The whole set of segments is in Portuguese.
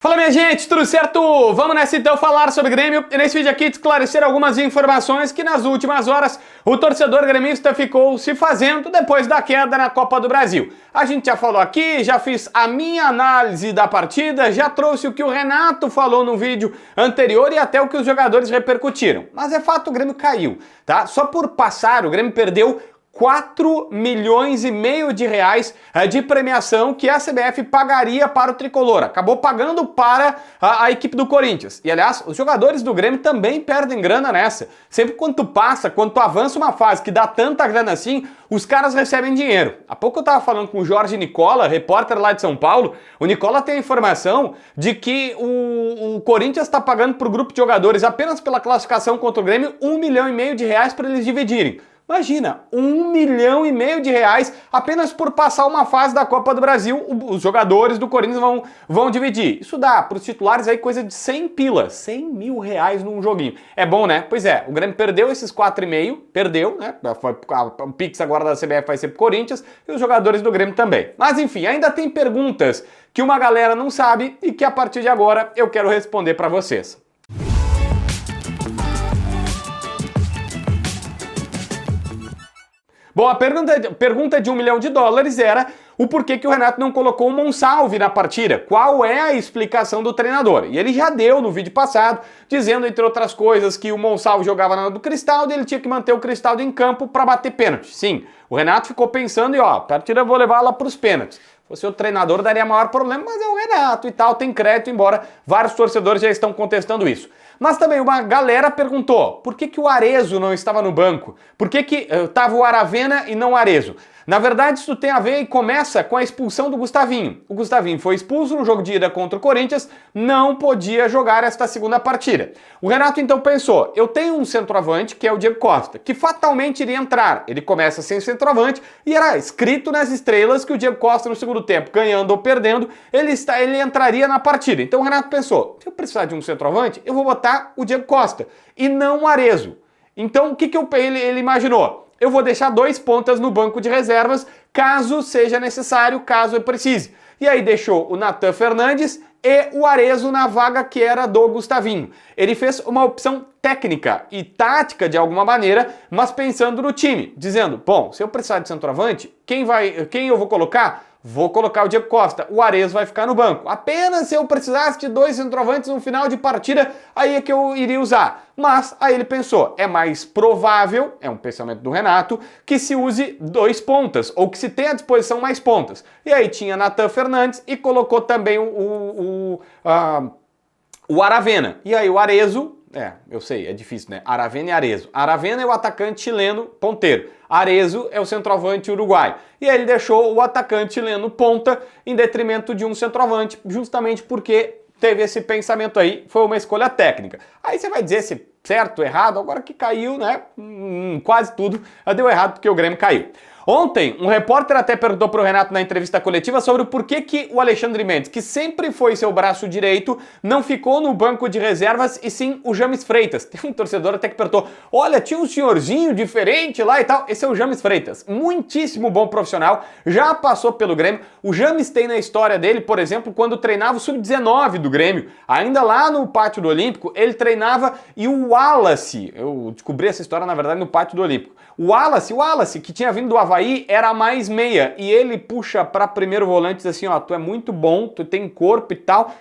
Fala minha gente, tudo certo? Vamos nessa então falar sobre Grêmio e nesse vídeo aqui esclarecer algumas informações que nas últimas horas o torcedor gremista ficou se fazendo depois da queda na Copa do Brasil. A gente já falou aqui, já fiz a minha análise da partida, já trouxe o que o Renato falou no vídeo anterior e até o que os jogadores repercutiram. Mas é fato, o Grêmio caiu, tá? Só por passar, o Grêmio perdeu 4,5 milhões de reais de premiação que a CBF pagaria para o Tricolor. Acabou pagando para a equipe do Corinthians. E, aliás, os jogadores do Grêmio também perdem grana nessa. Sempre quando tu passa, quando tu avança uma fase que dá tanta grana assim, os caras recebem dinheiro. Há pouco eu tava falando com o Jorge Nicola, repórter lá de São Paulo. O Nicola tem a informação de que o Corinthians está pagando para o grupo de jogadores apenas pela classificação contra o Grêmio 1,5 milhão de reais para eles dividirem. Imagina, 1,5 milhão de reais apenas por passar uma fase da Copa do Brasil, os jogadores do Corinthians vão dividir. Isso dá para os titulares aí coisa de 100 pila, 100 mil reais num joguinho. É bom, né? Pois é, o Grêmio perdeu esses 4,5, perdeu, né? O Pix agora da CBF vai ser pro Corinthians e os jogadores do Grêmio também. Mas enfim, ainda tem perguntas que uma galera não sabe e que a partir de agora eu quero responder para vocês. Bom, a pergunta de $1 milhão era o porquê que o Renato não colocou o Monsalve na partida. Qual é a explicação do treinador? E ele já deu no vídeo passado, dizendo, entre outras coisas, que o Monsalve jogava na do Cristaldo e ele tinha que manter o Cristaldo em campo para bater pênalti. Sim, o Renato ficou pensando e a partida eu vou levar lá para os pênaltis. Se fosse o treinador daria maior problema, mas é o Renato e tal, tem crédito, embora vários torcedores já estão contestando isso. Mas também uma galera perguntou, por que o Arezzo não estava no banco? Por que estava o Aravena e não o Arezzo? Na verdade, isso tem a ver e começa com a expulsão do Gustavinho. O Gustavinho foi expulso no jogo de ida contra o Corinthians, não podia jogar esta segunda partida. O Renato então pensou, eu tenho um centroavante, que é o Diego Costa, que fatalmente iria entrar. Ele começa sem centroavante e era escrito nas estrelas que o Diego Costa no segundo tempo, ganhando ou perdendo, ele entraria na partida. Então o Renato pensou, se eu precisar de um centroavante, eu vou botar o Diego Costa e não o Arezzo. Então o que ele imaginou? Eu vou deixar 2 pontas no banco de reservas, caso seja necessário, caso eu precise. E aí deixou o Natan Fernandes e o Arezzo na vaga que era do Gustavinho. Ele fez uma opção técnica e tática de alguma maneira, mas pensando no time, dizendo, bom, se eu precisar de centroavante, quem eu vou colocar? Vou colocar o Diego Costa, o Arezzo vai ficar no banco. Apenas se eu precisasse de 2 centroavantes no final de partida, aí é que eu iria usar. Mas aí ele pensou, é mais provável, é um pensamento do Renato, que se use 2 pontas, ou que se tenha à disposição mais pontas. E aí tinha Natan Fernandes e colocou também o Aravena. E aí o Arezzo, eu sei, é difícil, né? Aravena e Arezzo. Aravena é o atacante chileno ponteiro. Arezzo é o centroavante uruguaio. E aí ele deixou o atacante chileno ponta em detrimento de um centroavante, justamente porque teve esse pensamento aí, foi uma escolha técnica. Aí você vai dizer se certo, errado, agora que caiu, né? Quase tudo deu errado porque o Grêmio caiu. Ontem, um repórter até perguntou para o Renato na entrevista coletiva sobre o porquê que o Alexandre Mendes, que sempre foi seu braço direito, não ficou no banco de reservas e sim o James Freitas. Tem um torcedor até que perguntou, olha, tinha um senhorzinho diferente lá e tal. Esse é o James Freitas, muitíssimo bom profissional, já passou pelo Grêmio. O James tem na história dele, por exemplo, quando treinava o Sub-19 do Grêmio, ainda lá no pátio do Olímpico, ele treinava e o Wallace, eu descobri essa história na verdade no pátio do Olímpico, o Wallace, que tinha vindo do Avaí, era mais meia, e ele puxa para primeiro volante e diz assim, ó, tu é muito bom, tu tem corpo e tal,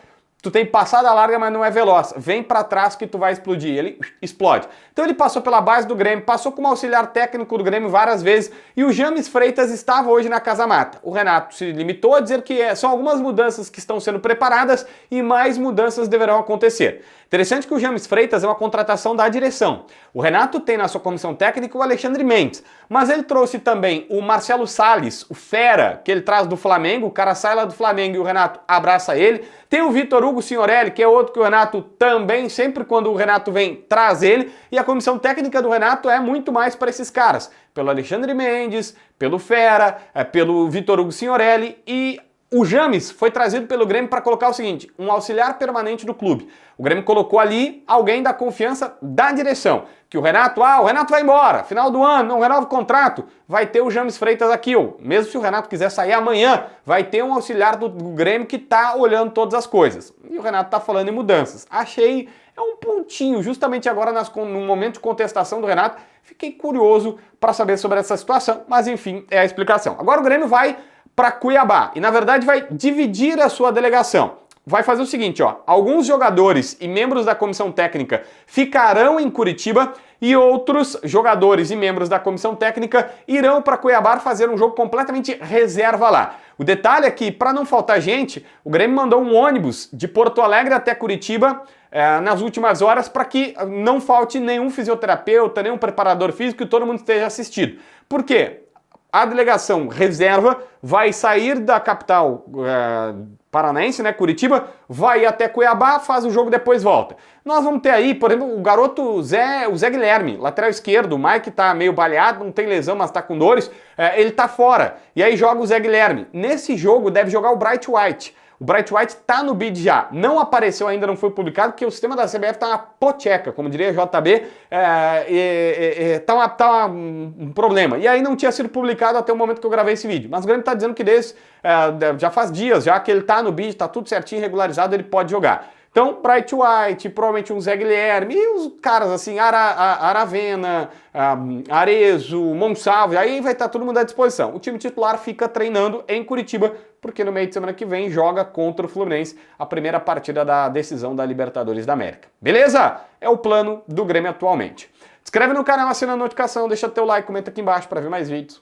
tu tem passada larga, mas não é veloz, vem para trás que tu vai explodir, ele explode. Então ele passou pela base do Grêmio, passou como auxiliar técnico do Grêmio várias vezes, e o James Freitas estava hoje na Casa Mata. O Renato se limitou a dizer que são algumas mudanças que estão sendo preparadas e mais mudanças deverão acontecer. Interessante que o James Freitas é uma contratação da direção. O Renato tem na sua comissão técnica o Alexandre Mendes, mas ele trouxe também o Marcelo Salles, o fera, que ele traz do Flamengo, o cara sai lá do Flamengo e o Renato abraça ele. Tem o Vitor Hugo Signorelli, que é outro que o Renato também, sempre quando o Renato vem, traz ele, e a comissão técnica do Renato é muito mais para esses caras, pelo Alexandre Mendes, pelo fera, pelo Vitor Hugo Signorelli e O James foi trazido pelo Grêmio para colocar o seguinte, um auxiliar permanente do clube. O Grêmio colocou ali alguém da confiança da direção. Que o Renato vai embora, final do ano, não renova o contrato, vai ter o James Freitas aqui. Mesmo se o Renato quiser sair amanhã, vai ter um auxiliar do Grêmio que tá olhando todas as coisas. E o Renato tá falando em mudanças. Achei, é um pontinho, justamente agora no momento de contestação do Renato, fiquei curioso para saber sobre essa situação, mas enfim, é a explicação. Agora o Grêmio vai para Cuiabá e na verdade vai dividir a sua delegação. Vai fazer o seguinte, ó, alguns jogadores e membros da comissão técnica ficarão em Curitiba e outros jogadores e membros da comissão técnica irão para Cuiabá fazer um jogo completamente reserva lá. O detalhe é que, para não faltar gente, o Grêmio mandou um ônibus de Porto Alegre até Curitiba nas últimas horas para que não falte nenhum fisioterapeuta, nenhum preparador físico e todo mundo esteja assistido. Por quê? A delegação reserva vai sair da capital paranaense, né, Curitiba, vai até Cuiabá, faz o jogo, depois volta. Nós vamos ter aí, por exemplo, o garoto o Zé Guilherme, lateral esquerdo, o Mike tá meio baleado, não tem lesão, mas tá com dores, ele tá fora. E aí joga o Zé Guilherme. Nesse jogo deve jogar o Bright White. O Bright White tá no bid já, não apareceu ainda, não foi publicado, porque o sistema da CBF tá uma pocheca, como diria JB, tá um problema. E aí não tinha sido publicado até o momento que eu gravei esse vídeo. Mas o Grêmio tá dizendo que já faz dias, já que ele tá no bid, tá tudo certinho, regularizado, ele pode jogar. Então, Bright White, provavelmente um Zé Guilherme, e os caras assim, Aravena, Arezzo, Monsalve, aí vai estar todo mundo à disposição. O time titular fica treinando em Curitiba, porque no meio de semana que vem joga contra o Fluminense a primeira partida da decisão da Libertadores da América. Beleza? É o plano do Grêmio atualmente. Se inscreve no canal, assina a notificação, deixa teu like, comenta aqui embaixo para ver mais vídeos.